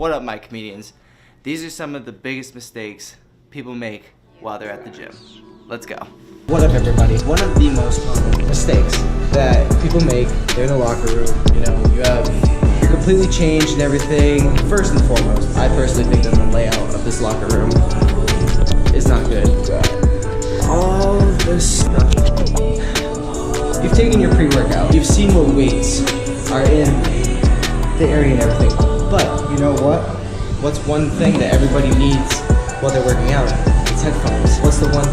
What up, my comedians? These are some of the biggest mistakes people make while they're at the gym. Let's go. What up, everybody? One of the most common mistakes that people make, they're in the locker room, you know, you're completely changed and everything. First and foremost, I personally think that the layout of this locker room is not good. All this stuff. You've taken your pre-workout, you've seen what weights are in the area and everything, but you know what? What's one thing that everybody needs while they're working out? It's headphones. What's the one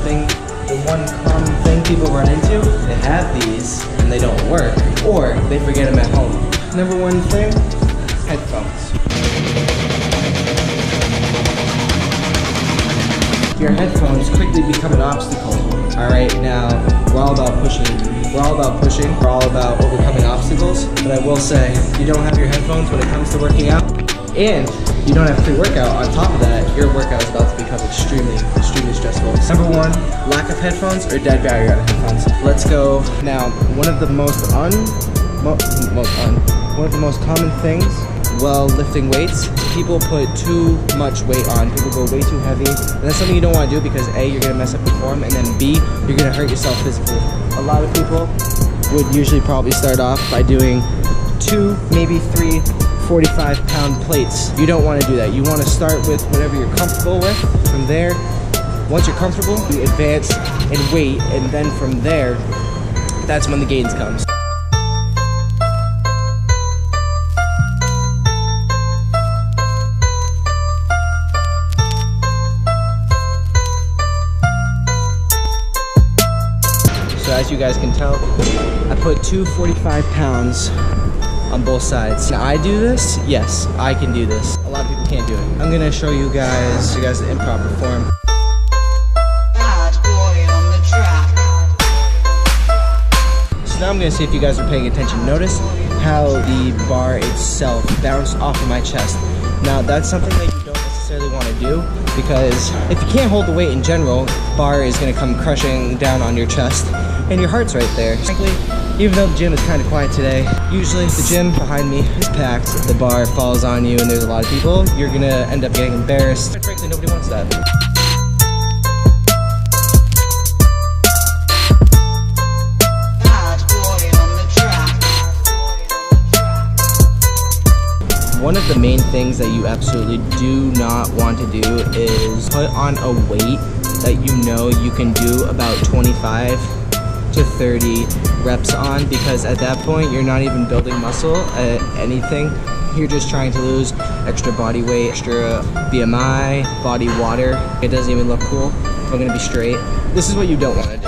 common thing people run into? They have these and they don't work, or they forget them at home. Number one thing, headphones. Your headphones quickly become an obstacle. Alright, now we're all about pushing, we're all about overcoming obstacles, but I will say, you don't have your headphones when it comes to working out, and you don't have pre-workout. On top of that, your workout is about to become extremely stressful. Number one, lack of headphones or dead battery out of headphones. Let's go. Now, one of the most common things while lifting weights, people put too much weight on. People go way too heavy, and that's something you don't want to do because A, you're gonna mess up your form, and then B, you're gonna hurt yourself physically. A lot of people would usually probably start off by doing 2, maybe 3 45-pound plates. You don't want to do that. You want to start with whatever you're comfortable with. From there, once you're comfortable, you advance in weight, and then from there, that's when the gains comes. So as you guys can tell, I put 2 45 pounds on both sides. Can I do this? Yes, I can do this. A lot of people can't do it. I'm gonna show you guys the improper form. So now I'm gonna see if you guys are paying attention. Notice how the bar itself bounced off of my chest. Now that's something that you don't necessarily want to do, because if you can't hold the weight in general, bar is gonna come crushing down on your chest, and your heart's right there. Frankly, even though the gym is kind of quiet today, usually if the gym behind me is packed, the bar falls on you and there's a lot of people, you're gonna end up getting embarrassed. Quite frankly, nobody wants that. One of the main things that you absolutely do not want to do is put on a weight that you know you can do about 25 to 30 reps on, because at that point you're not even building muscle anything. You're just trying to lose extra body weight, extra BMI, body water. It doesn't even look cool. If I'm gonna be straight, this is what you don't want to do.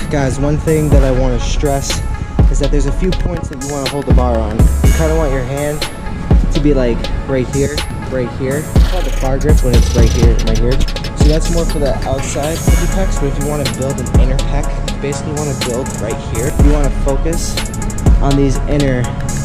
Guys, one thing that I want to stress is that there's a few points that you want to hold the bar on. You kind of want your hand to be like right here, right here. It's called the bar grip when it's right here, right here. So that's more for the outside of the pecs, but if you want to build an inner pec, you basically want to build right here. You want to focus on these inner,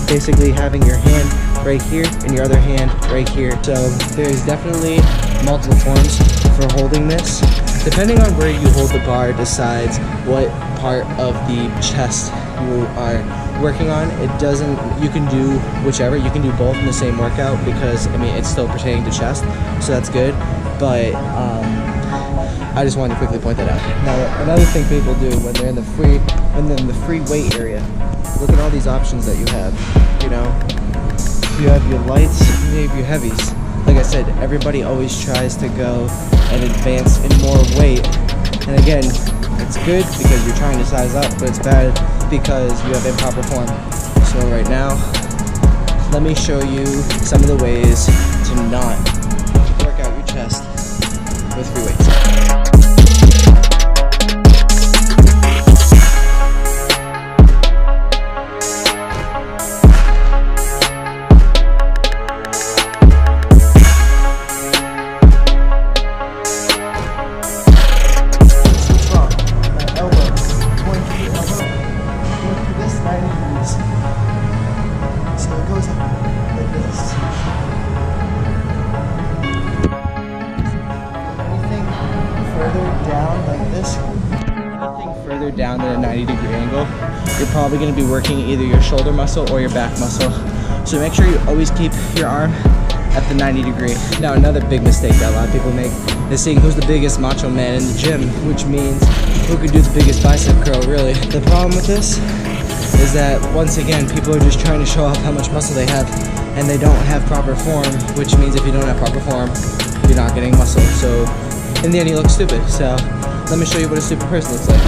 basically having your hand right here and your other hand right here. So there's definitely multiple forms for holding this. Depending on where you hold the bar decides what part of the chest you are working on. It doesn't, you can do whichever, you can do both in the same workout, because I mean it's still pertaining to chest, so that's good, but I just wanted to quickly point that out. Now another thing people do when they're in the free weight area, look at all these options that you have. You know, you have your lights, you have your heavies. Like I said, everybody always tries to go and advance in more weight, and again, it's good because you're trying to size up, but it's bad because you have improper form. So right now, let me show you some of the ways to not work out your chest with free weights. down at a 90-degree angle, you're probably going to be working either your shoulder muscle or your back muscle. So make sure you always keep your arm at the 90-degree. Now another big mistake that a lot of people make is seeing who's the biggest macho man in the gym, which means who can do the biggest bicep curl, really. The problem with this is that, once again, people are just trying to show off how much muscle they have, and they don't have proper form, which means if you don't have proper form, you're not getting muscle. So in the end, you look stupid. So let me show you what a stupid person looks like.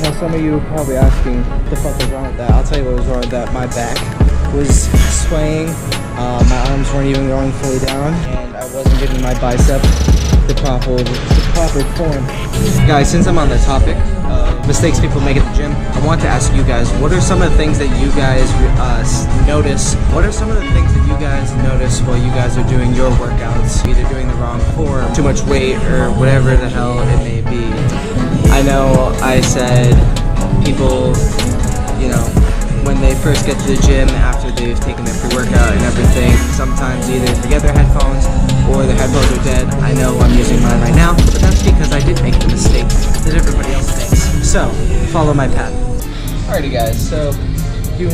Now some of you are probably asking what the fuck was wrong with that. I'll tell you what was wrong with that. My back was swaying, my arms weren't even going fully down, and I wasn't giving my bicep the proper form. Guys, since I'm on the topic of mistakes people make at the gym, I want to ask you guys, what are some of the things that you guys notice? What are some of the things that you guys notice while you guys are doing your workouts? Either doing the wrong form, too much weight, or whatever the hell it may be. I know I said people, you know, when they first get to the gym after they've taken their pre-workout and everything, sometimes either forget their headphones or their headphones are dead. I know I'm using mine right now, but that's because I did make the mistake that everybody else makes. So, follow my path. Alrighty guys, so you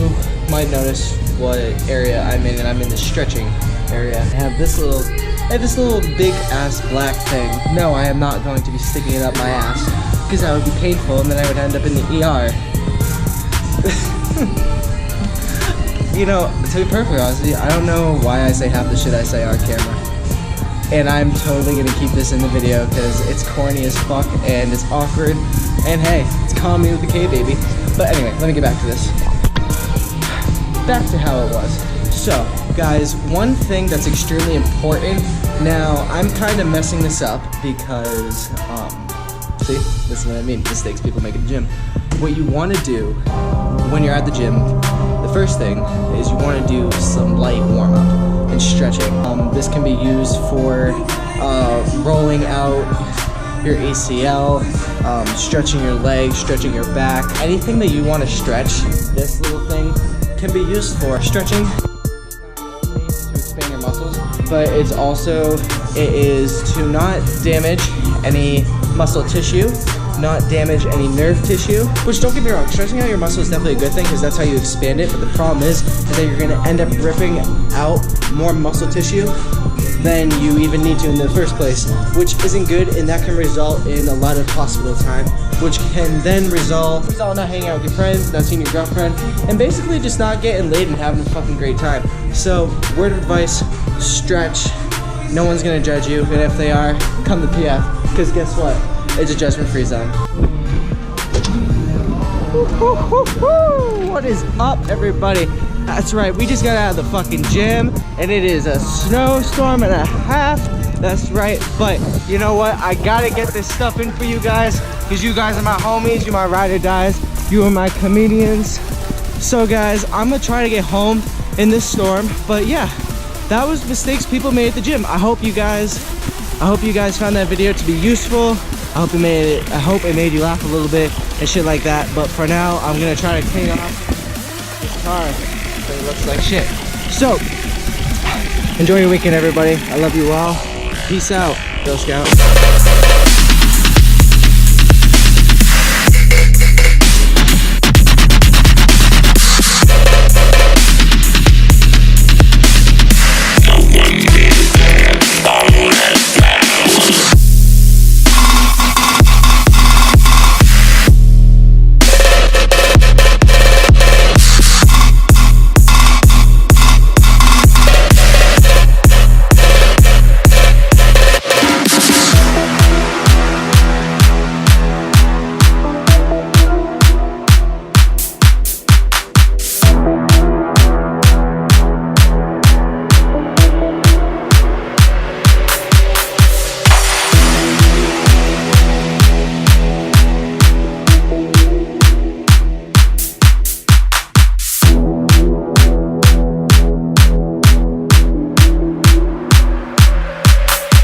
might notice what area I'm in, and I'm in the stretching area. I have this little big ass black thing. No, I am not going to be sticking it up my ass, because that would be painful and then I would end up in the ER. You know, to be perfectly honest with you, I don't know why I say half the shit I say on camera. And I'm totally gonna keep this in the video because it's corny as fuck and it's awkward. And hey, it's comedy with the K, baby. But anyway, let me get back to this. Back to how it was. So, guys, one thing that's extremely important. Now, I'm kind of messing this up because, see, this is what I mean, mistakes people make at the gym. What you want to do when you're at the gym, the first thing is you want to do some light warm-up and stretching. This can be used for rolling out your ACL, stretching your legs, stretching your back. Anything that you want to stretch, this little thing can be used for stretching. Not only to expand your muscles, but it is to not damage any muscle tissue, not damage any nerve tissue. Which, don't get me wrong, stretching out your muscle is definitely a good thing because that's how you expand it, but the problem is that you're going to end up ripping out more muscle tissue than you even need to in the first place, which isn't good, and that can result in a lot of hospital time, which can then result in not hanging out with your friends, not seeing your girlfriend, and basically just not getting laid and having a fucking great time. So, word of advice, stretch. No one's gonna judge you, and if they are, come to PF, because guess what? It's a judgment-free zone. What is up, everybody? That's right, we just got out of the fucking gym, and it is a snowstorm and a half. That's right, but you know what? I gotta get this stuff in for you guys, because you guys are my homies, you're my ride or dies, you are my comedians. So guys, I'm gonna try to get home in this storm, but yeah, that was mistakes people made at the gym. I hope you guys found that video to be useful. I hope it made you laugh a little bit and shit like that. But for now, I'm gonna try to clean off this car, but it looks like shit. So, enjoy your weekend, everybody. I love you all. Peace out, Girl Scout.